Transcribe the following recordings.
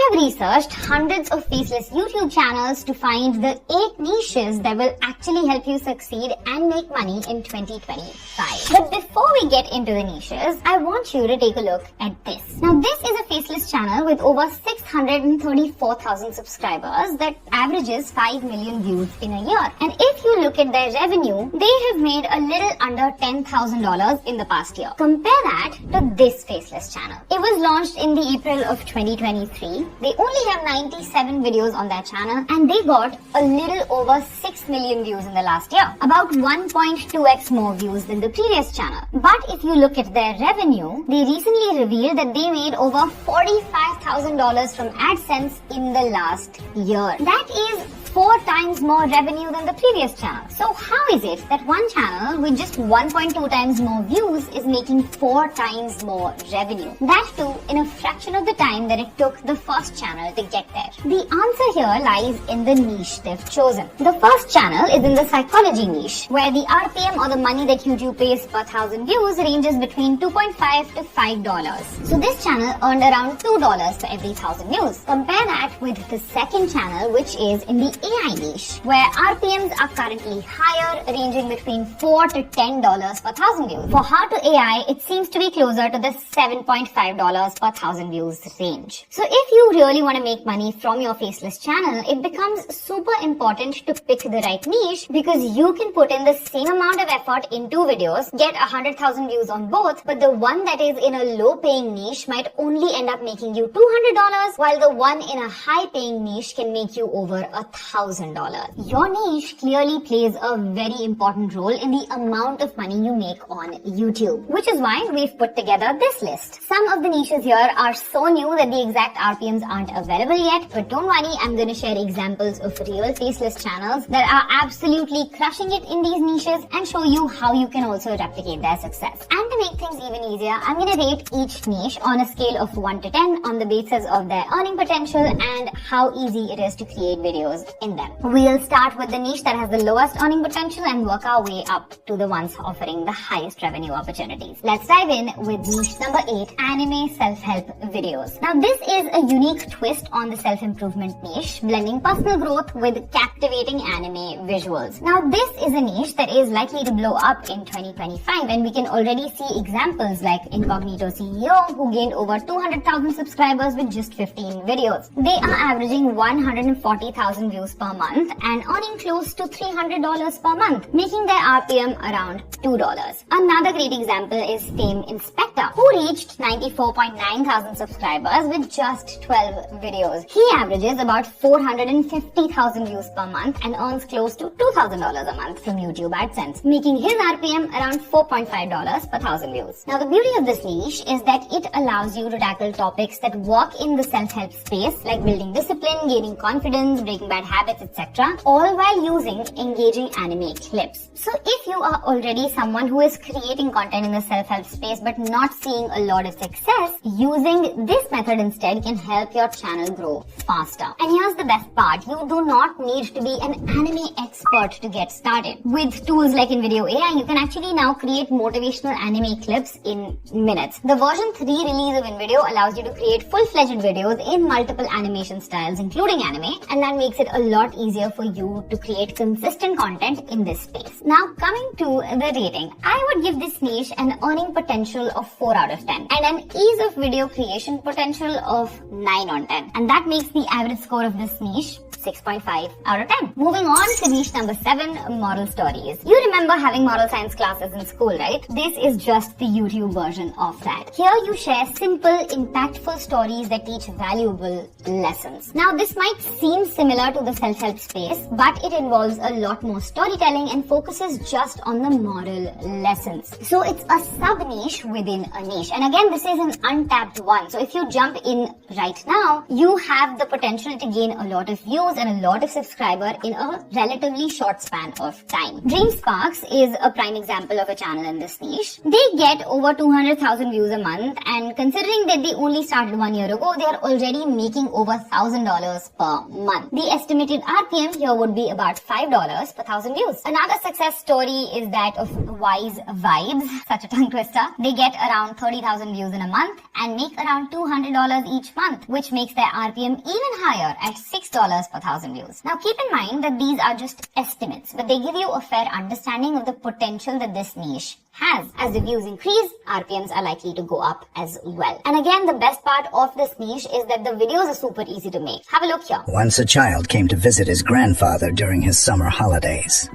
I have researched hundreds of faceless YouTube channels to find the 8 niches that will actually help you succeed and make money in 2025. But before we get into the niches, I want you to take a look at this. Now this is a faceless channel with over 634,000 subscribers that averages 5 million views in a year. And if you look at their revenue, they have made a little under $10,000 in the past year. Compare that to this faceless channel. It was launched in the April of 2023. They only have 97 videos on their channel and they got a little over 6 million views in the last year. About 1.2x more views than the previous channel. But if you look at their revenue, they recently revealed that they made over $45,000 from AdSense in the last year. That is 4 times more revenue than the previous channel. So how is it that one channel with just 1.2 times more views is making 4 times more revenue? That too in a fraction of the time that it took the first channel to get there. The answer here lies in the niche they've chosen. The first channel is in the psychology niche, where the RPM or the money that YouTube pays per 1,000 views ranges between $2.5 to $5. So this channel earned around $2 for every 1,000 views. Compare that with the second channel, which is in the AI niche, where RPMs are currently higher, ranging between $4 to $10 per 1,000 views. For How to AI, it seems to be closer to the $7.5 per 1,000 views range. So if you really want to make money from your faceless channel, it becomes super important to pick the right niche, because you can put in the same amount of effort in 2 videos, get 100,000 views on both, but the one that is in a low paying niche might only end up making you $200, while the one in a high paying niche can make you over $1,000. Your niche clearly plays a very important role in the amount of money you make on YouTube, which is why we've put together this list. Some of the niches here are so new that the exact RPMs aren't available yet, but don't worry, I'm going to share examples of real faceless channels that are absolutely crushing it in these niches and show you how you can also replicate their success. And to make things even easier, I'm going to rate each niche on a scale of 1 to 10 on the basis of their earning potential and how easy it is to create videos in them. We'll start with the niche that has the lowest earning potential and work our way up to the ones offering the highest revenue opportunities. Let's dive in with niche number 8, anime self-help videos. Now this is a unique twist on the self-improvement niche, blending personal growth with captivating anime visuals. Now this is a niche that is likely to blow up in 2025, and we can already see examples like Incognito CEO, who gained over 200,000 subscribers with just 15 videos. They are averaging 140,000 views per month and earning close to $300 per month, making their RPM around $2. Another great example is Tame Inspector, who reached 94.9 thousand subscribers with just 12 videos. He averages about 450,000 views per month and earns close to $2,000 a month from YouTube AdSense, making his RPM around $4.5 per 1,000 views. Now the beauty of this niche is that it allows you to tackle topics that work in the self-help space, like building discipline, gaining confidence, breaking bad habits, etc., all while using engaging anime clips. So if you are already someone who is creating content in the self-help space but not seeing a lot of success, using this method instead can help your channel grow faster. And here's the best part, you do not need to be an anime expert to get started. With tools like InVideo AI, you can actually now create motivational anime clips in minutes. The version 3 release of InVideo allows you to create full-fledged videos in multiple animation styles, including anime, and that makes it a lot easier for you to create consistent content in this space. Now coming to the rating, I would give this niche an earning potential of 4 out of 10 and an ease of video creation potential of 9 on 10. And that makes the average score of this niche 6.5 out of 10. Moving on to niche number 7, moral stories. You remember having moral science classes in school, right? This is just the YouTube version of that. Here you share simple, impactful stories that teach valuable lessons. Now this might seem similar to the self-help space, but it involves a lot more storytelling and focuses just on the moral lessons. So it's a sub-niche within a niche. And again, this is an untapped one. So if you jump in right now, you have the potential to gain a lot of views videos and a lot of subscribers in a relatively short span of time. Dream Sparks is a prime example of a channel in this niche. They get over 200,000 views a month, and considering that they only started 1 year ago, they are already making over $1,000 per month. The estimated RPM here would be about $5 per 1,000 views. Another success story is that of Wise Vibes, such a tongue twister. They get around 30,000 views in a month and make around $200 each month, which makes their RPM even higher at $6 per 1,000 views. Now keep in mind that these are just estimates, but they give you a fair understanding of the potential that this niche has. As the views increase, RPMs are likely to go up as well. And again, the best part of this niche is that the videos are super easy to make. Have a look here. Once a child came to visit his grandfather during his summer holidays.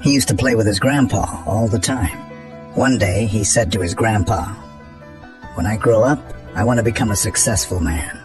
He used to play with his grandpa all the time. One day, he said to his grandpa, "When I grow up, I want to become a successful man."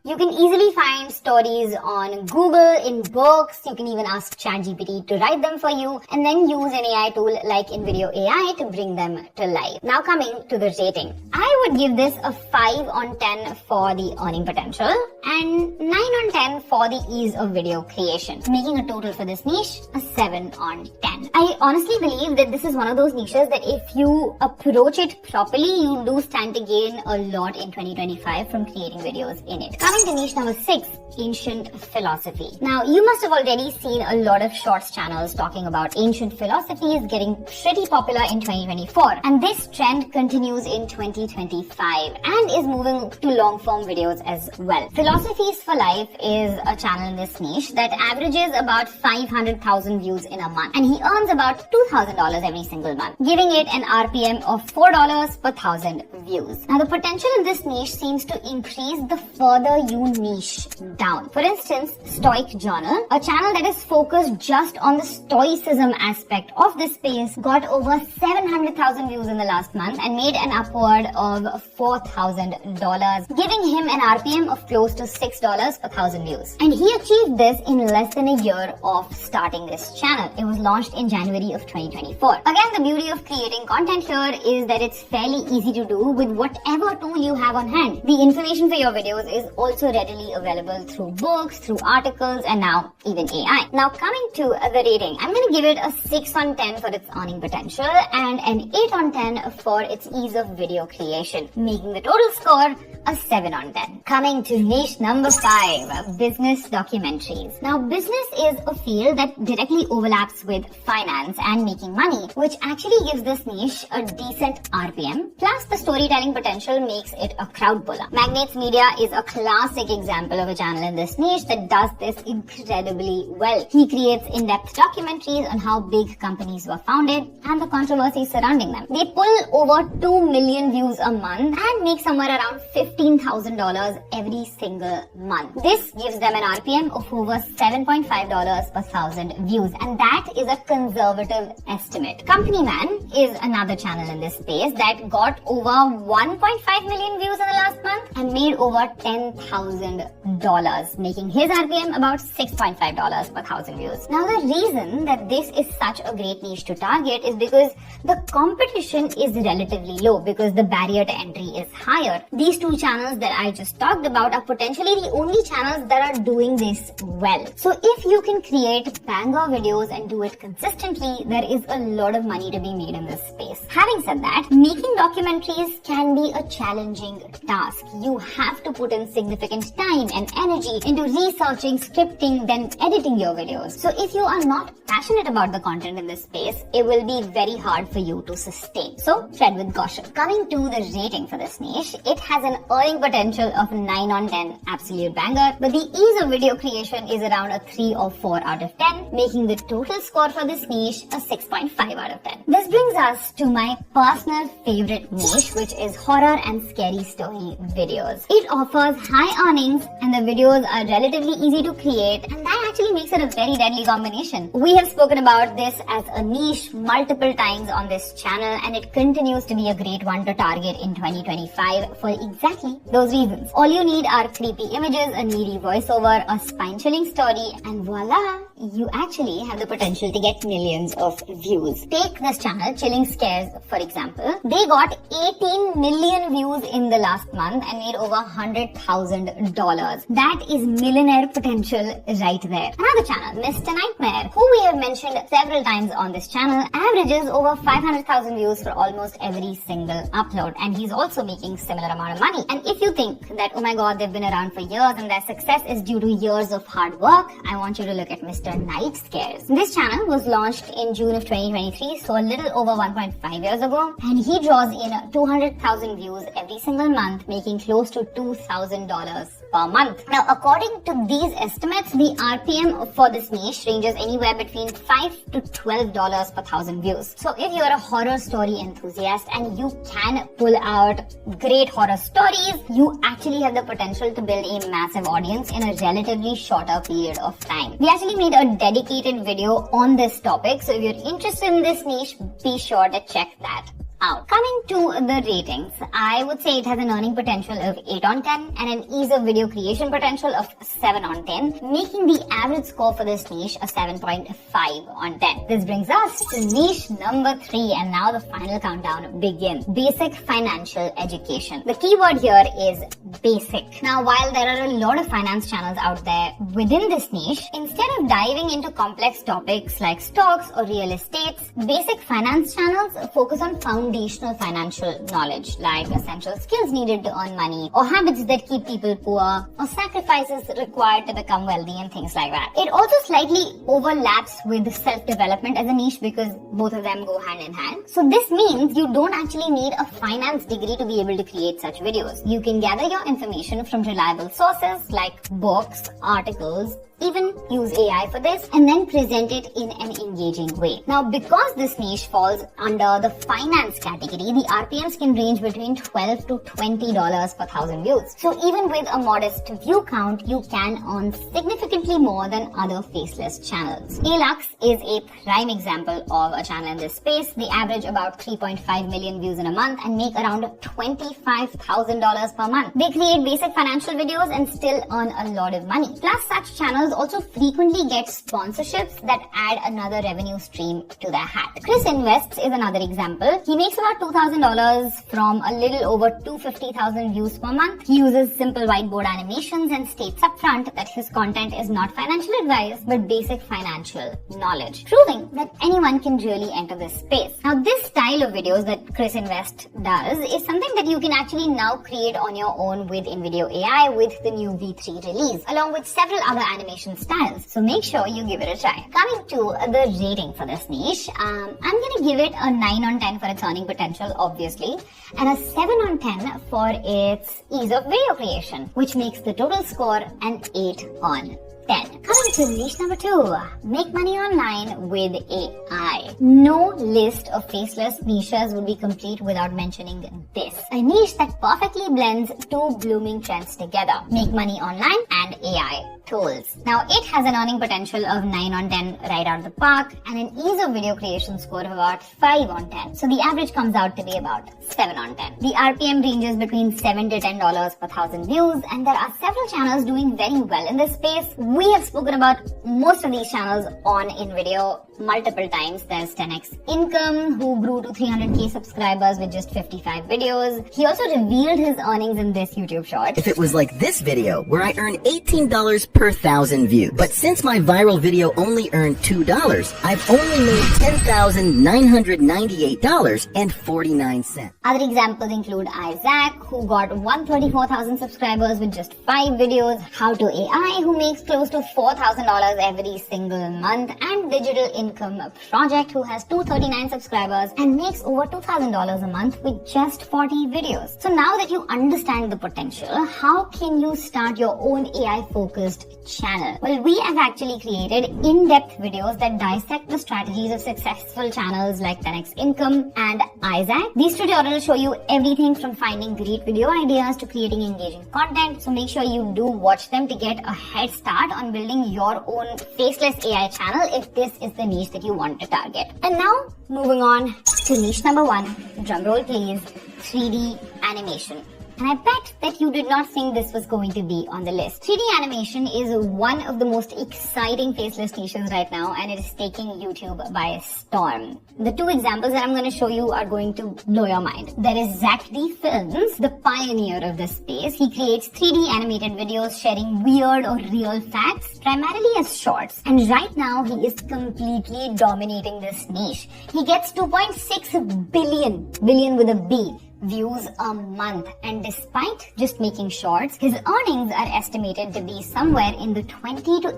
You can easily find stories on Google, in books. You can even ask ChatGPT to write them for you, and then use an AI tool like InVideo AI to bring them to life. Now coming to the rating. I would give this a 5 on 10 for the earning potential and 9 on 10 for the ease of video creation, making a total for this niche a 7 on 10. I honestly believe that this is one of those niches that if you approach it properly, you do stand to gain a lot in 2025 from creating videos in it. Coming to niche number 6, ancient philosophy. Now, you must have already seen a lot of shorts channels talking about ancient philosophies getting pretty popular in 2024, and this trend continues in 2025 and is moving to long form videos as well. Philosophies for Life is a channel in this niche that averages about 500,000 views in a month, and he earns about $2,000 every single month, giving it an RPM of $4 per 1,000 views. Now, the potential in this niche seems to increase the further you niche down. For instance, Stoic Journal, a channel that is focused just on the stoicism aspect of this space, got over 700,000 views in the last month and made an upward of $4,000, giving him an RPM of close to $6 per 1,000 views. And he achieved this in less than a year of starting this channel. It was launched in January of 2024. Again, the beauty of creating content here is that it's fairly easy to do with whatever tool you have on hand. The information for your videos is also readily available through books, through articles, and now even AI. Now coming to the rating, I'm going to give it a 6 on 10 for its earning potential and an 8 on 10 for its ease of video creation, making the total score a 7 on 10. Coming to niche number 5, business documentaries. Now, business is a field that directly overlaps with finance and making money, which actually gives this niche a decent RPM, plus the storytelling potential makes it a crowd puller. Magnates Media is a classic example of a channel in this niche that does this incredibly well. He creates in-depth documentaries on how big companies were founded and the controversies surrounding them. They pull over 2 million views a month and make somewhere around $15,000 every single month. This gives them an RPM of over $7.5 per 1,000 views, and that is a conservative estimate. Company Man is another channel in this space that got over 1.5 million views in the last month and made over $10,000, making his RPM about $6.5 per 1,000 views. Now, the reason that this is such a great niche to target is because the competition is relatively low, because the barrier to entry is higher. These two channels that I just talked about are potentially the only channels that are doing this well. So if you can create banger videos and do it consistently, there is a lot of money to be made in this space. Having said that, making documentaries can be a challenging task. You have to put in significant time and energy into researching, scripting, then editing your videos. So if you are not passionate about the content in this space, it will be very hard for you to sustain. So tread with caution. Coming to the rating for this niche, it has an earning potential of 9 on 10, absolute banger, but the ease of video creation is around a 3 or 4 out of 10, making the total score for this niche a 6.5 out of 10. This brings us to my personal favorite niche, which is horror and scary story videos. It offers high earnings and the videos are relatively easy to create, and that actually makes it a very deadly combination. We have spoken about this as a niche multiple times on this channel, and it continues to be a great one to target in 2025 for exactly those reasons. All you need are creepy images, a needy voiceover, a spine-chilling story, and voila! you actually have the potential to get millions of views. Take this channel, Chilling Scares, for example. They got 18 million views in the last month and made over $100,000. That is millionaire potential right there. Another channel, Mr. Nightmare, who we have mentioned several times on this channel, averages over 500,000 views for almost every single upload, and he's also making similar amount of money. And if you think that, oh my god, they've been around for years and their success is due to years of hard work, I want you to look at Mr. Night Scares. This channel was launched in June of 2023, so a little over 1.5 years ago, and he draws in 200,000 views every single month, making close to $2,000 per month. Now, according to these estimates, the RPM for this niche ranges anywhere between $5 to $12 per 1,000 views. So if you're a horror story enthusiast and you can pull out great horror stories, you actually have the potential to build a massive audience in a relatively shorter period of time. We actually made a dedicated video on this topic, so if you're interested in this niche, be sure to check that out. Coming to the ratings, I would say it has an earning potential of 8 on 10 and an ease of video creation potential of 7 on 10, making the average score for this niche a 7.5 on 10. This brings us to niche number 3, and now the final countdown begins. Basic financial education. The keyword here is basic. Now, while there are a lot of finance channels out there within this niche, instead of diving into complex topics like stocks or real estate, basic finance channels focus on foundational financial knowledge, like essential skills needed to earn money, or habits that keep people poor, or sacrifices required to become wealthy, and things like that. It also slightly overlaps with self-development as a niche because both of them go hand in hand. So this means you don't actually need a finance degree to be able to create such videos. You can gather your information from reliable sources like books, articles, even use AI for this, and then present it in an engaging way. Now, because this niche falls under the finance category, the RPMs can range between $12 to $20 per 1,000 views. So even with a modest view count, you can earn significantly more than other faceless channels. Alux is a prime example of a channel in this space. They average about 3.5 million views in a month and make around $25,000 per month. They create basic financial videos and still earn a lot of money. Plus, such channels also frequently get sponsorships that add another revenue stream to their hat. Chris Invests is another example. He makes about $2,000 from a little over 250,000 views per month. He uses simple whiteboard animations and states upfront that his content is not financial advice but basic financial knowledge, proving that anyone can really enter this space. Now, this style of videos that Chris Invest does is something that you can actually now create on your own with InVideo AI with the new V3 release, along with several other animation styles. So make sure you give it a try. Coming to the rating for this niche, I'm going to give it a 9 on 10 for its earning potential, obviously, and a 7 on 10 for its ease of video creation, which makes the total score an 8 on 10. Coming to niche number 2, make money online with AI. No list of faceless niches would be complete without mentioning this. A niche that perfectly blends two blooming trends together: make money online and AI tools. Now, it has an earning potential of 9 on 10 right out of the park and an ease of video creation score of about 5 on 10. So the average comes out to be about 7 on 10. The RPM ranges between $7 to $10 per 1,000 views, and there are several channels doing very well in this space. We have spoken about most of these channels on InVideo multiple times. There's 10x Income, who grew to 300k subscribers with just 55 videos. He also revealed his earnings in this YouTube short. If it was like this video, where I earn $18 per 1,000 views, but since my viral video only earned $2, I've only made $10,998.49. Other examples include Isaac, who got 134,000 subscribers with just 5 videos, How to AI, who makes close to $4,000 every single month, and Digital Income Project, who has 239 subscribers and makes over $2,000 a month with just 40 videos. So now that you understand the potential, how can you start your own AI-focused channel? Well, we have actually created in-depth videos that dissect the strategies of successful channels like 10x Income and Isaac. These tutorials show you everything from finding great video ideas to creating engaging content, so make sure you do watch them to get a head start on building your own faceless AI channel if this is the niche that you want to target. And now, moving on to niche number 1, drumroll please, 3D animation. And I bet that you did not think this was going to be on the list. 3D animation is one of the most exciting faceless niches right now, and it is taking YouTube by storm. The two examples that I'm going to show you are going to blow your mind. There is Zach D Films, the pioneer of this space. He creates 3D animated videos sharing weird or real facts, primarily as shorts. And right now, he is completely dominating this niche. He gets 2.6 billion with a B views a month, and despite just making shorts, his earnings are estimated to be somewhere in the $20,000 to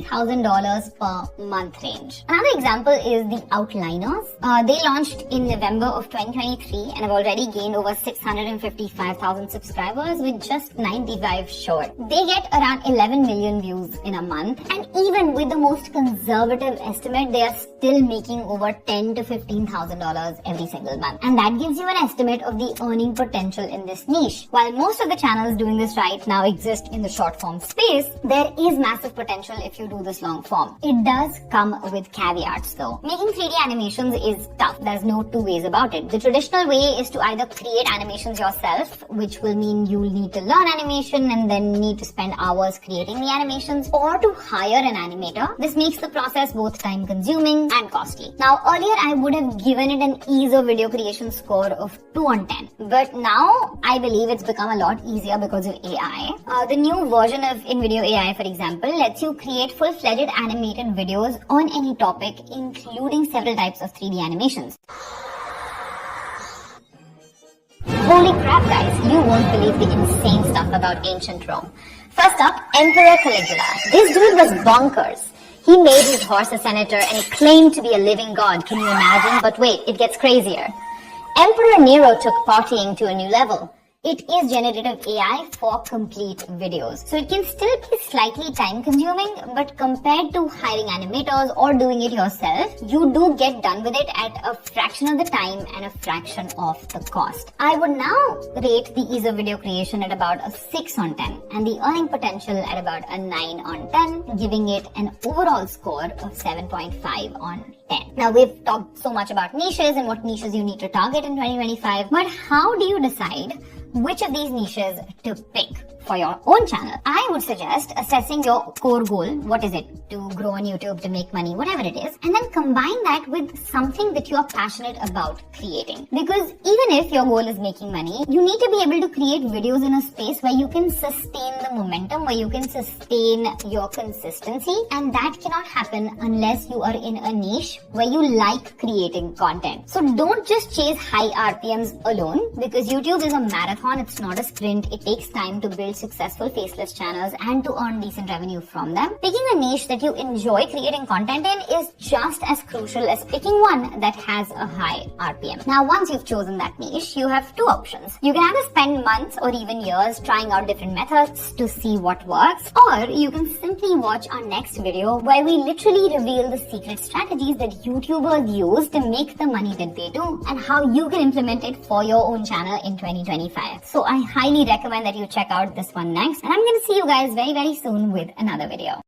$80,000 per month range. Another example is the Outliners. They launched in November of 2023 and have already gained over 655,000 subscribers with just 95 short. They get around 11 million views in a month, and even with the most conservative estimate, they are still making over $10,000 to $15,000 every single month. And that gives you an estimate of the earning potential in this niche. While most of the channels doing this right now exist in the short form space, there is massive potential if you do this long form. It does come with caveats though. Making 3D animations is tough. There's no two ways about it. The traditional way is to either create animations yourself, which will mean you'll need to learn animation and then need to spend hours creating the animations, or to hire an animator. This makes the process both time consuming and costly. Now earlier I would have given it an ease of video creation score of 2 on 10. But now I believe it's become a lot easier because of AI. The new version of InVideo AI, for example, lets you create full-fledged animated videos on any topic, including several types of 3D animations. Holy crap, guys, you won't believe the insane stuff about ancient Rome. First up, Emperor Caligula. This dude was bonkers. He made his horse a senator and he claimed to be a living god. Can you imagine? But wait, it gets crazier. Emperor Nero took partying to a new level. It is generative AI for complete videos. So it can still be slightly time consuming, but compared to hiring animators or doing it yourself, you do get done with it at a fraction of the time and a fraction of the cost. I would now rate the ease of video creation at about a 6 on 10 and the earning potential at about a 9 on 10, giving it an overall score of 7.5 on 10. Now we've talked so much about niches and what niches you need to target in 2025, but how do you decide which of these niches to pick for your own channel? I would suggest assessing your core goal. What is it? To grow on YouTube, to make money, whatever it is. And then combine that with something that you are passionate about creating. Because even if your goal is making money, you need to be able to create videos in a space where you can sustain the momentum, where you can sustain your consistency. And that cannot happen unless you are in a niche where you like creating content. So don't just chase high RPMs alone, because YouTube is a marathon. It's not a sprint. It takes time to build successful faceless channels and to earn decent revenue from them. Picking a niche that you enjoy creating content in is just as crucial as picking one that has a high RPM. Now, once you've chosen that niche, you have two options. You can either spend months or even years trying out different methods to see what works, or you can simply watch our next video where we literally reveal the secret strategies that YouTubers use to make the money that they do and how you can implement it for your own channel in 2025. So I highly recommend that you check out this one next, and I'm going to see you guys very, very soon with another video.